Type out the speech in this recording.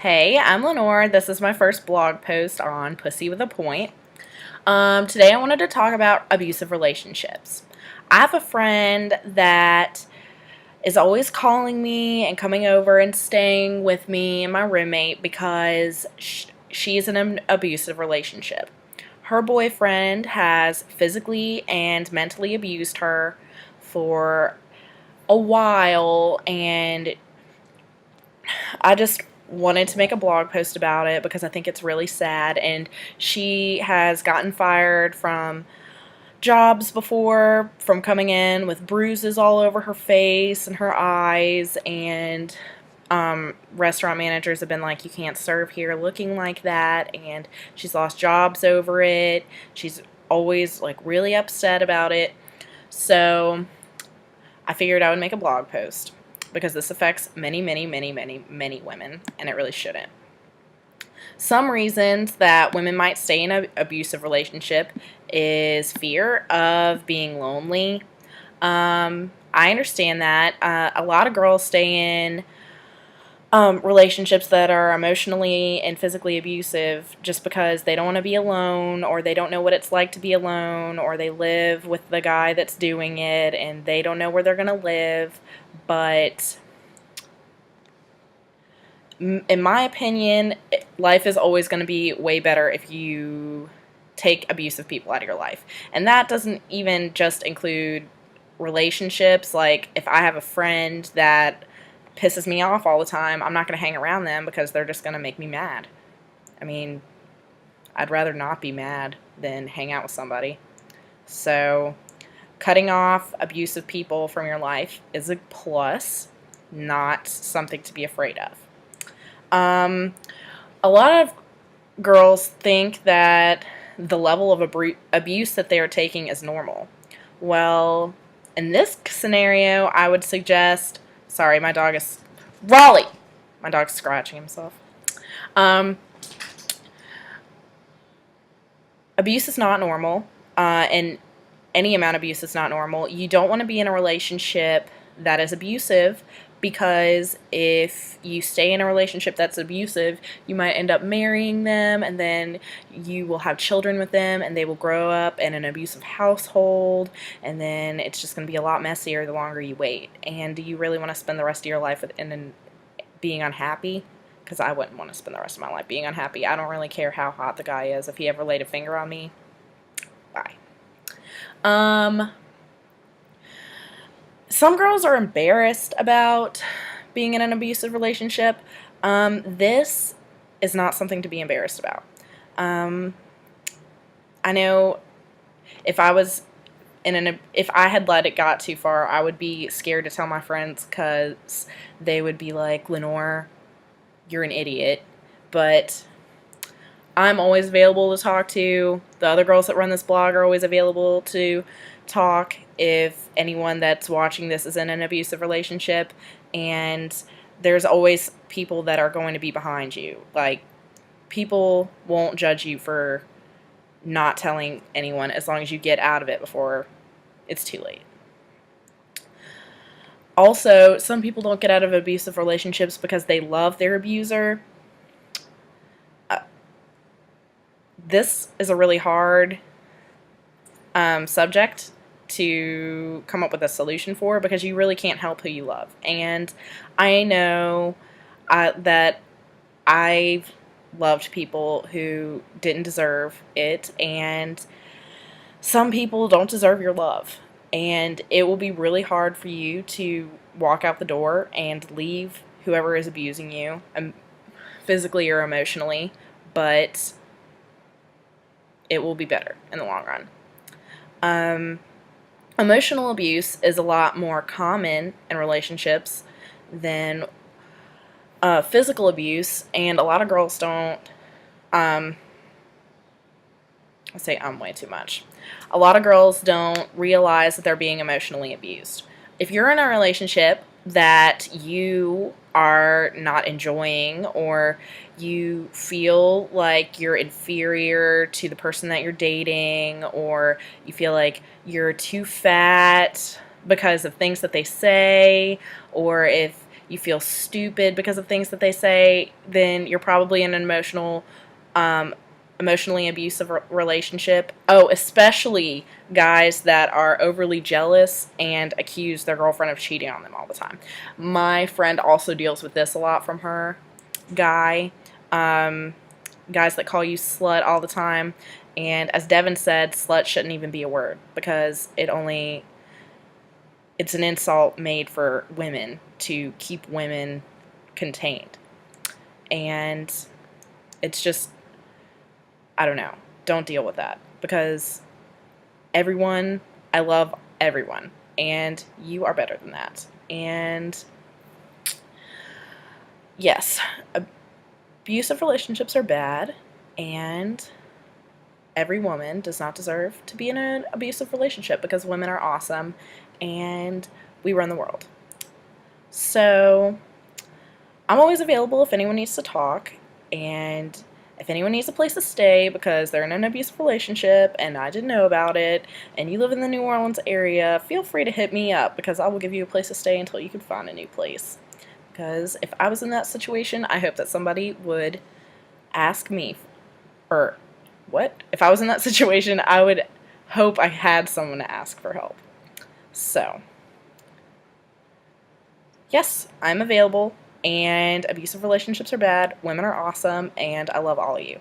Hey, I'm Lenore. This is my first blog post on Pussy with a Point. Today I wanted to talk about abusive relationships. I have a friend that is always calling me and coming over and staying with me and my roommate because she's in an abusive relationship. Her boyfriend has physically and mentally abused her for a while, and I just wanted to make a blog post about it because I think it's really sad. And she has gotten fired from jobs before, from coming in with bruises all over her face and her eyes, and restaurant managers have been like, you can't serve here looking like that, and she's lost jobs over it. She's always like really upset about it. So I figured I would make a blog post because this affects many, many, many, many, many women, and it really shouldn't. Some reasons that women might stay in an abusive relationship is fear of being lonely. I understand that. A lot of girls stay in relationships that are emotionally and physically abusive just because they don't want to be alone, or they don't know what it's like to be alone, or they live with the guy that's doing it and they don't know where they're going to live. But in my opinion, life is always going to be way better if you take abusive people out of your life. And that doesn't even just include relationships. Like, if I have a friend that pisses me off all the time, I'm not going to hang around them because they're just going to make me mad. I mean, I'd rather not be mad than hang out with somebody. So, cutting off abusive people from your life is a plus, not something to be afraid of. A lot of girls think that the level of abuse that they are taking is normal. Well, in this scenario, I would suggest... Sorry, my dog is... Raleigh! My dog's scratching himself. Abuse is not normal, and any amount of abuse is not normal. You don't want to be in a relationship that is abusive, because if you stay in a relationship that's abusive, you might end up marrying them, and then you will have children with them, and they will grow up in an abusive household, and then it's just going to be a lot messier the longer you wait. And do you really want to spend the rest of your life being unhappy? Because I wouldn't want to spend the rest of my life being unhappy. I don't really care how hot the guy is. If he ever laid a finger on me, bye. Some girls are embarrassed about being in an abusive relationship. This is not something to be embarrassed about. I know if I was if I had let it got too far, I would be scared to tell my friends because they would be like, Lenore, you're an idiot. But I'm always available to talk to. The other girls that run this blog are always available to talk if anyone that's watching this is in an abusive relationship. And there's always people that are going to be behind you. Like, people won't judge you for not telling anyone as long as you get out of it before it's too late. Also, some people don't get out of abusive relationships because they love their abuser. This is a really hard subject to come up with a solution for, because you really can't help who you love. And I know that I've loved people who didn't deserve it, and some people don't deserve your love. And it will be really hard for you to walk out the door and leave whoever is abusing you, physically or emotionally, but it will be better in the long run. Emotional abuse is a lot more common in relationships than physical abuse, and a lot of girls don't, I say way too much. A lot of girls don't realize that they're being emotionally abused. If you're in a relationship that you are not enjoying, or you feel like you're inferior to the person that you're dating, or you feel like you're too fat because of things that they say, or if you feel stupid because of things that they say, then you're probably in an emotionally abusive relationship. Oh, especially guys that are overly jealous and accuse their girlfriend of cheating on them all the time. My friend also deals with this a lot from her guy. Guys that call you slut all the time. And as Devin said, slut shouldn't even be a word because it's an insult made for women to keep women contained. And it's just, I don't know. Don't deal with that because I love everyone, and you are better than that. And yes, abusive relationships are bad, and every woman does not deserve to be in an abusive relationship because women are awesome and we run the world. So, I'm always available if anyone needs to talk, and if anyone needs a place to stay because they're in an abusive relationship and I didn't know about it, and you live in the New Orleans area, feel free to hit me up because I will give you a place to stay until you can find a new place. Because if I was in that situation, I hope that somebody would ask me, or what? If I was in that situation, I would hope I had someone to ask for help. So, yes, I'm available, and abusive relationships are bad, women are awesome, and I love all of you.